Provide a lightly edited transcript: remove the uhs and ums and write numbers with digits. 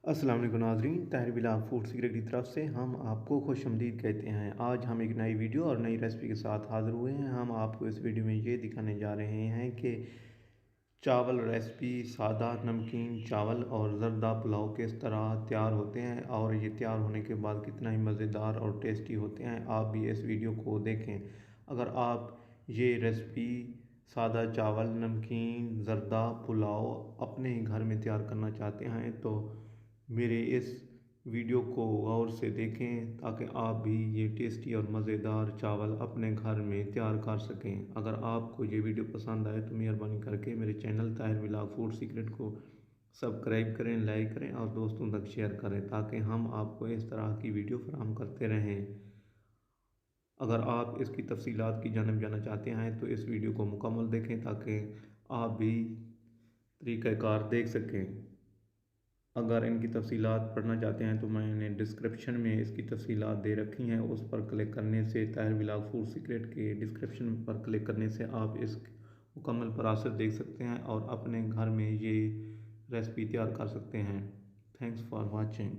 अस्सलाम वालेकुम नाज़रीन, ताहिर बिलाल फूड सीक्रेट की तरफ से हम आपको खुशामदीद कहते हैं। आज हम एक नई वीडियो और नई रेसिपी के साथ हाज़िर हुए हैं। हम आपको इस वीडियो में ये दिखाने जा रहे हैं कि चावल रेसिपी सादा नमकीन चावल और ज़रदा पुलाव किस तरह तैयार होते हैं और ये तैयार होने के बाद कितना ही मज़ेदार और टेस्टी होते हैं। आप भी इस वीडियो को देखें। अगर आप ये रेसिपी सादा चावल नमकीन ज़रदा पुलाव अपने ही घर में तैयार करना चाहते हैं तो मेरे इस वीडियो को गौर से देखें ताकि आप भी ये टेस्टी और मज़ेदार चावल अपने घर में तैयार कर सकें। अगर आपको ये वीडियो पसंद आए तो मेहरबानी करके मेरे channel Tahir Bilal food secret को सब्सक्राइब करें, लाइक करें और दोस्तों तक शेयर करें ताकि हम आपको इस तरह की वीडियो फराहम करते रहें। अगर आप इसकी तफसीलात की जानब जाना चाहते हैं तो इस वीडियो को मुकम्मल देखें ताकि आप भी तरीक़ाकार देख सकें। अगर इनकी तफसीलात पढ़ना चाहते हैं तो मैंने डिस्क्रिप्शन में इसकी तफसीलात दे रखी हैं, उस पर क्लिक करने से ताहिर बिलाल फूड सीक्रेट के डिस्क्रिप्शन पर क्लिक करने से आप इस मुकम्मल प्रोसेस देख सकते हैं और अपने घर में ये रेसिपी तैयार कर सकते हैं। Thanks for watching.